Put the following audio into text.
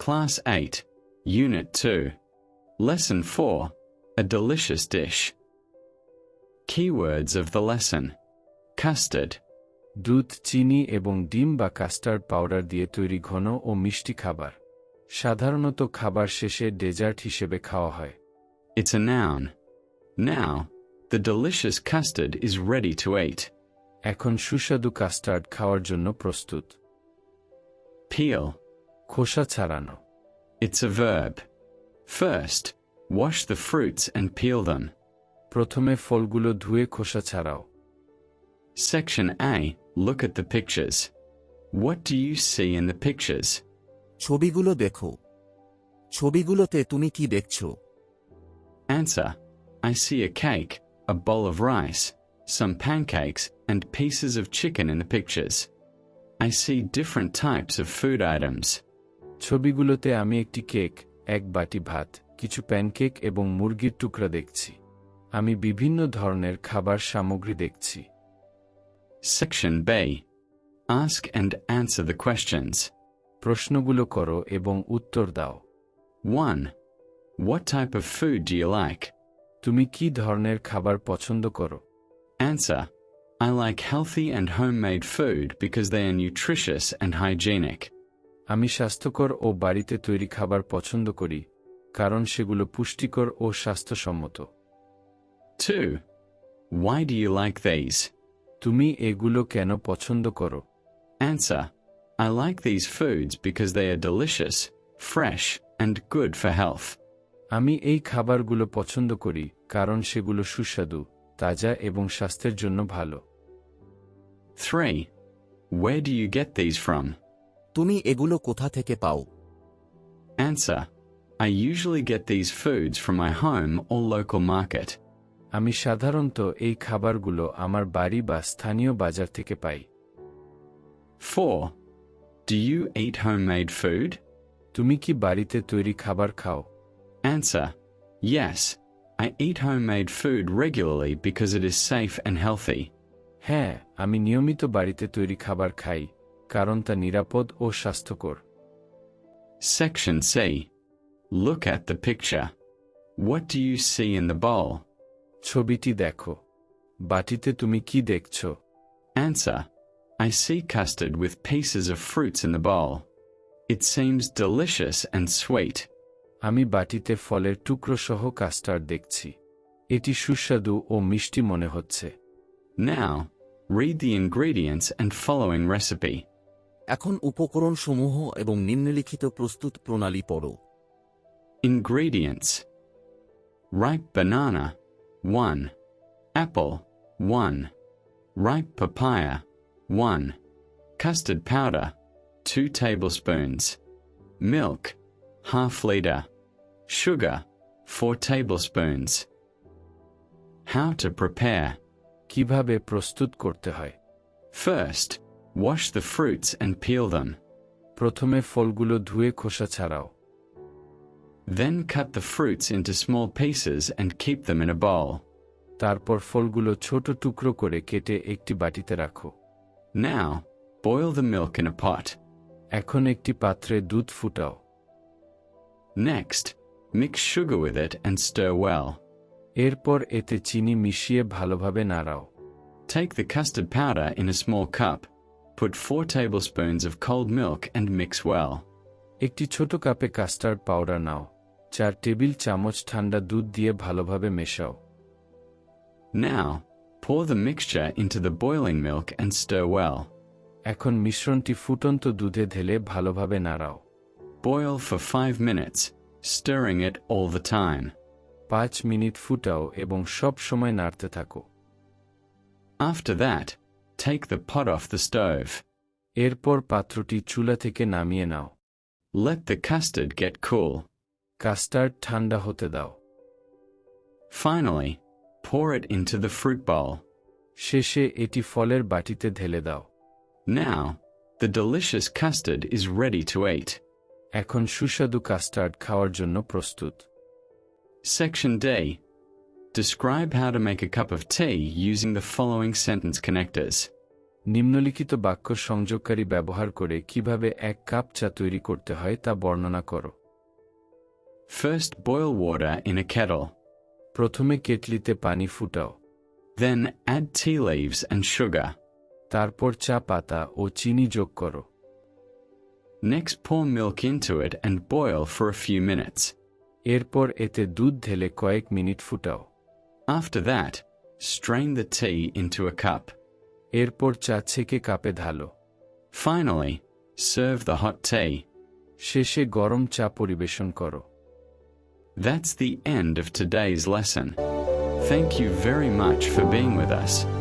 Class 8, Unit 2, Lesson 4, A Delicious Dish. Keywords of the lesson. Custard. দুধ, চিনি এবং ডিম বা কাস্টার্ড পাউডার দিয়ে তৈরি ঘন ও মিষ্টি খাবার। সাধারণত খাবার শেষে ডেজার্ট হিসেবে খাওয়া হয়। It's a noun. Now, the delicious custard is ready to eat. এখন সুস্বাদু কাস্টার্ড খাওয়ার জন্য প্রস্তুত। Peel. খোসা ছাড়ানো। It's a verb. First, wash the fruits and peel them. প্রথমে ফলগুলো ধুয়ে খোসা ছাড়াও। Section A. Look at the pictures. What do you see in the pictures? ছবিগুলো দেখো। ছবিগুলোতে তুমি কি দেখছো? Answer. I see a cake, a bowl of rice, some pancakes, and pieces of chicken in the pictures. I see different types of food items. ছবিগুলোতে আমি একটি cake, এক বাটি ভাত, কিছু প্যানকেক এবং মুরগির টুকরা দেখছি। আমি বিভিন্ন ধরনের খাবার সামগ্রী দেখছি। Section B. Ask and answer the questions. প্রশ্নগুলো করো এবং উত্তর দাও। 1. What type of food do you like? তুমি কি ধরনের খাবার পছন্দ করো? Answer. I like healthy and homemade food because they are nutritious and hygienic. আমি স্বাস্থ্যকর ও বাড়িতে তৈরি খাবার পছন্দ করি, কারণ সেগুলো পুষ্টিকর ও স্বাস্থ্যসম্মত। 2. Why do you like these? তুমি এগুলো কেন পছন্দ করো? Answer. I like these foods because they are delicious, fresh, and good for health. আমি এই খাবারগুলো পছন্দ করি কারণ সেগুলো সুস্বাদু, তাজা এবং স্বাস্থ্যের জন্য ভালো। 3. Where do you get these from? তুমি এগুলো কোথা থেকে পাও? Answer. I usually get these foods from my home or local market. আমি সাধারণত এই খাবারগুলো আমার বাড়ি বা স্থানীয় বাজার থেকে পাই। 4. Do you eat homemade food? তুমি কি বাড়িতে তৈরি খাবার খাও? Answer. Yes. I eat homemade food regularly because it is safe and healthy. হ্যাঁ, আমি নিয়মিত বাড়িতে তৈরি খাবার খাই, কারণ তা নিরাপদ ও স্বাস্থ্যকর। Section C. Look at the picture. What do you see in the bowl? ছবিটি দেখো। বাটিতে তুমি কি দেখছো? Answer. I see custard with pieces of fruits in the bowl. It seems delicious and sweet. আমি বাটিতে ফলের টুকরো সহ কাস্টার্ড দেখছি। এটি সুস্বাদু ও মিষ্টি মনে হচ্ছে। Now, read the ingredients and following recipe. এখন উপকরণসমূহ এবং নিম্নলিখিত প্রস্তুত প্রণালী পড়ো। Ingredients. Ripe banana, 1. Apple, 1. Ripe papaya, 1. Custard powder, 2 tablespoons. Milk, half liter. Sugar, 4 tablespoons. How to prepare. কিভাবে প্রস্তুত করতে হয়? First, wash the fruits and peel them. প্রথমে ফলগুলো ধুয়ে খোসা ছাড়াও। Then cut the fruits into small pieces and keep them in a bowl. তারপর ফলগুলো ছোট টুকরো করে কেটে একটি বাটিতে রাখো। Now, boil the milk in a pot. এখন একটি পাত্রে দুধ ফুটাও। Next, mix sugar with it and stir well. এরপর এতে চিনি মিশিয়ে ভালোভাবে নাড়াও। Take the custard powder in a small cup. Put 4 tablespoons of cold milk and mix well. একটি ছোট কাপে কাস্টার্ড পাউডার নাও। 4 টেবিল চামচ ঠান্ডা দুধ দিয়ে ভালোভাবে মেশাও। Now, pour the mixture into the boiling milk and stir well. এখন মিশ্রণটি ফুটন্ত দুধে ঢেলে ভালোভাবে নাড়াও। Boil for 5 minutes, stirring it all the time. 5 minute ফুটাও এবং সব সময় নাড়তে থাকো। After that, take the pot off the stove. এরপর পাত্রটি চুলা থেকে নামিয়ে নাও। Let the custard get cool. Custard ঠান্ডা হতে দাও। Finally, pour it into the fruit bowl. শেষে এটি ফলের বাটিতে ঢেলে দাও। Now, the delicious custard is ready to eat. এখন সুস্বাদু কাস্টার্ড খাওয়ার জন্য প্রস্তুত। Section D. Describe how to make a cup of tea using the following sentence connectors. নিম্নলিখিত বাক্য সংযোগকারী ব্যবহার করে কিভাবে এক কাপ চা তৈরি করতে হয় তা বর্ণনা করো। First, boil water in a kettle. প্রথমে কেটলিতে পানি ফুটাও। Then, add tea leaves and sugar. তারপর চা পাতা ও চিনি যোগ করো। Next, pour milk into it and boil for a few minutes. এরপর এতে দুধ ঢেলে কয়েক মিনিট ফুটাও। After that, strain the tea into a cup. এরপর চা ছেঁকে কাপে ঢালো। Finally, serve the hot tea. শেষে গরম চা পরিবেশন করো। That's the end of today's lesson. Thank you very much for being with us.